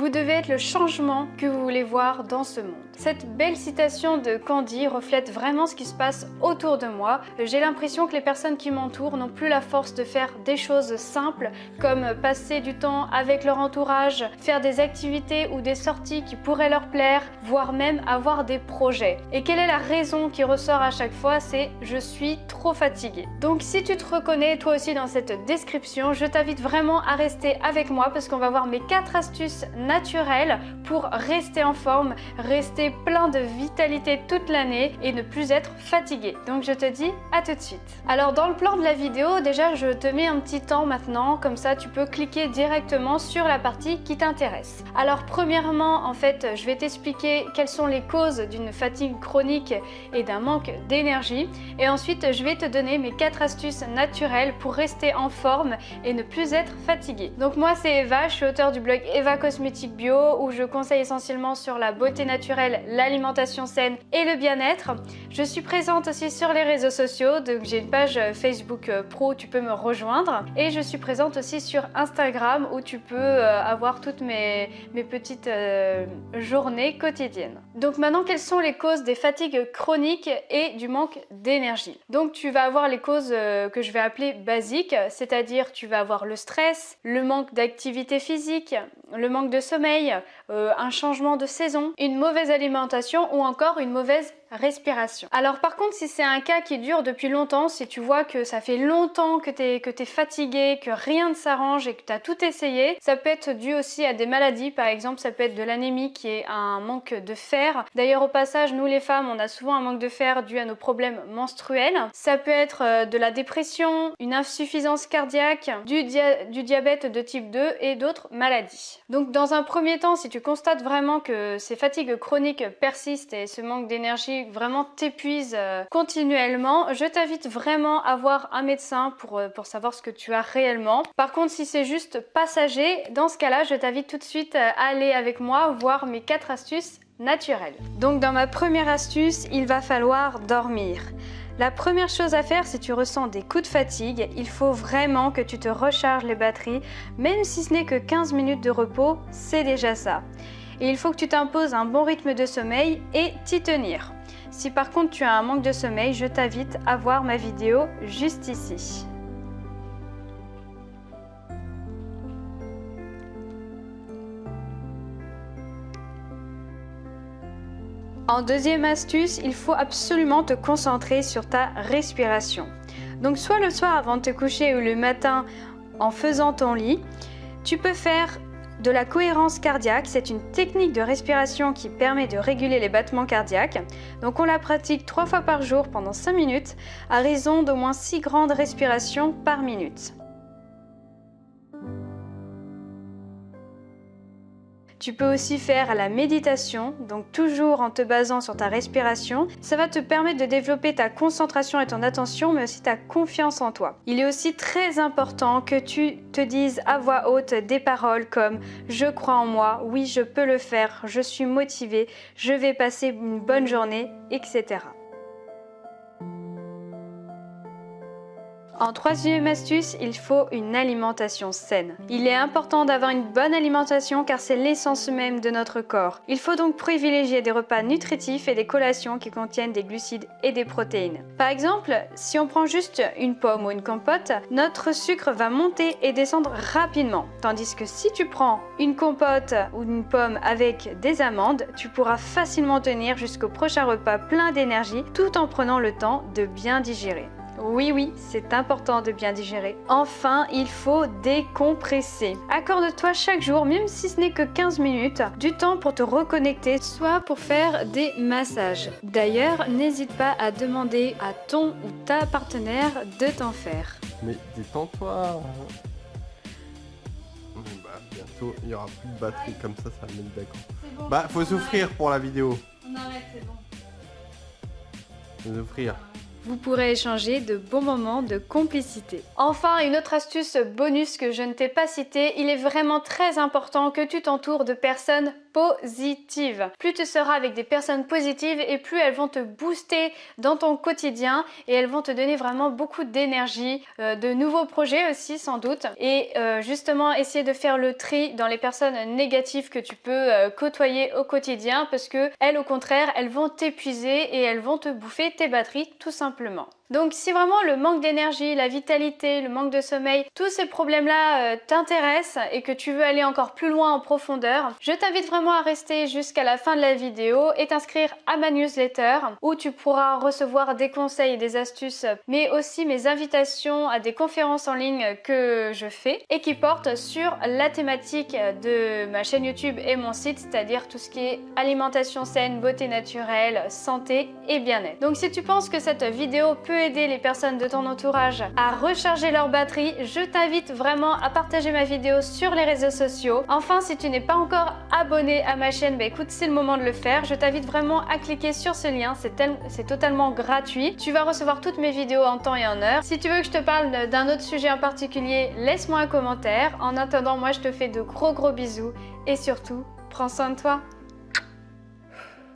Vous devez être le changement que vous voulez voir dans ce monde. Cette belle citation de Candy reflète vraiment ce qui se passe autour de moi. J'ai l'impression que les personnes qui m'entourent n'ont plus la force de faire des choses simples comme passer du temps avec leur entourage, faire des activités ou des sorties qui pourraient leur plaire, voire même avoir des projets. Et quelle est la raison qui ressort à chaque fois? C'est « je suis trop fatiguée ». Donc si tu te reconnais toi aussi dans cette description, je t'invite vraiment à rester avec moi parce qu'on va voir mes 4 astuces naturelles pour rester en forme, rester plein de vitalité toute l'année et ne plus être fatigué. Donc je te dis à tout de suite. Alors dans le plan de la vidéo, déjà je te mets un petit temps maintenant, comme ça tu peux cliquer directement sur la partie qui t'intéresse. Alors premièrement, en fait, je vais t'expliquer quelles sont les causes d'une fatigue chronique et d'un manque d'énergie. Et ensuite, je vais te donner mes 4 astuces naturelles pour rester en forme et ne plus être fatigué. Donc moi c'est Eva, je suis auteure du blog Eva Cosmétique Bio où je conseille essentiellement sur la beauté naturelle, l'alimentation saine et le bien-être. Je suis présente aussi sur les réseaux sociaux, donc j'ai une page Facebook Pro, tu peux me rejoindre. Et je suis présente aussi sur Instagram où tu peux avoir toutes mes petites journées quotidiennes. Donc maintenant, quelles sont les causes des fatigues chroniques et du manque d'énergie? Donc tu vas avoir les causes que je vais appeler basiques, c'est-à-dire tu vas avoir le stress, le manque d'activité physique, le manque de sommeil, un changement de saison, une mauvaise alimentation ou encore une mauvaise respiration. Alors par contre, si c'est un cas qui dure depuis longtemps, si tu vois que ça fait longtemps que t'es fatigué, que rien ne s'arrange et que tu as tout essayé, ça peut être dû aussi à des maladies. Par exemple, ça peut être de l'anémie qui est un manque de fer. D'ailleurs au passage, nous les femmes, on a souvent un manque de fer dû à nos problèmes menstruels. Ça peut être de la dépression, une insuffisance cardiaque, du diabète de type 2 et d'autres maladies. Donc dans un premier temps, si tu constates vraiment que ces fatigues chroniques persistent et ce manque d'énergie vraiment t'épuise continuellement, je t'invite vraiment à voir un médecin pour savoir ce que tu as réellement. Par contre, si c'est juste passager, dans ce cas-là, je t'invite tout de suite à aller avec moi voir mes 4 astuces naturelles. Donc dans ma première astuce, il va falloir dormir. La première chose à faire si tu ressens des coups de fatigue, il faut vraiment que tu te recharges les batteries, même si ce n'est que 15 minutes de repos, c'est déjà ça. Et il faut que tu t'imposes un bon rythme de sommeil et t'y tenir. Si par contre tu as un manque de sommeil, je t'invite à voir ma vidéo juste ici. En deuxième astuce, il faut absolument te concentrer sur ta respiration. Donc soit le soir avant de te coucher ou le matin en faisant ton lit, tu peux faire de la cohérence cardiaque. C'est une technique de respiration qui permet de réguler les battements cardiaques. Donc on la pratique 3 fois par jour pendant 5 minutes à raison d'au moins 6 grandes respirations par minute. Tu peux aussi faire la méditation, donc toujours en te basant sur ta respiration. Ça va te permettre de développer ta concentration et ton attention, mais aussi ta confiance en toi. Il est aussi très important que tu te dises à voix haute des paroles comme « Je crois en moi, oui je peux le faire, je suis motivée, je vais passer une bonne journée », etc. En troisième astuce, il faut une alimentation saine. Il est important d'avoir une bonne alimentation car c'est l'essence même de notre corps. Il faut donc privilégier des repas nutritifs et des collations qui contiennent des glucides et des protéines. Par exemple, si on prend juste une pomme ou une compote, notre sucre va monter et descendre rapidement. Tandis que si tu prends une compote ou une pomme avec des amandes, tu pourras facilement tenir jusqu'au prochain repas plein d'énergie tout en prenant le temps de bien digérer. Oui, c'est important de bien digérer. Enfin, il faut décompresser. Accorde-toi chaque jour, même si ce n'est que 15 minutes, du temps pour te reconnecter, soit pour faire des massages. D'ailleurs, n'hésite pas à demander à ton ou ta partenaire de t'en faire. Mais détends-toi. Bientôt, il n'y aura plus de batterie comme ça va mettre d'accord. Bon, bah, faut souffrir pour la vidéo. On arrête, c'est bon. Faut souffrir. Vous pourrez échanger de bons moments de complicité. Enfin, une autre astuce bonus que je ne t'ai pas citée, il est vraiment très important que tu t'entoures de personnes positive. Plus tu seras avec des personnes positives et plus elles vont te booster dans ton quotidien et elles vont te donner vraiment beaucoup d'énergie, de nouveaux projets aussi sans doute et justement essayer de faire le tri dans les personnes négatives que tu peux côtoyer au quotidien parce que elles au contraire elles vont t'épuiser et elles vont te bouffer tes batteries tout simplement. Donc si vraiment le manque d'énergie, la vitalité, le manque de sommeil, tous ces problèmes-là t'intéressent et que tu veux aller encore plus loin en profondeur, je t'invite vraiment à rester jusqu'à la fin de la vidéo et t'inscrire à ma newsletter où tu pourras recevoir des conseils et des astuces, mais aussi mes invitations à des conférences en ligne que je fais et qui portent sur la thématique de ma chaîne YouTube et mon site, c'est-à-dire tout ce qui est alimentation saine, beauté naturelle, santé et bien-être. Donc si tu penses que cette vidéo peut aider les personnes de ton entourage à recharger leur batterie, je t'invite vraiment à partager ma vidéo sur les réseaux sociaux. Enfin, si tu n'es pas encore abonné à ma chaîne, écoute, c'est le moment de le faire. Je t'invite vraiment à cliquer sur ce lien, c'est totalement gratuit. Tu vas recevoir toutes mes vidéos en temps et en heure. Si tu veux que je te parle d'un autre sujet en particulier, laisse-moi un commentaire. En attendant, moi je te fais de gros bisous et surtout, prends soin de toi.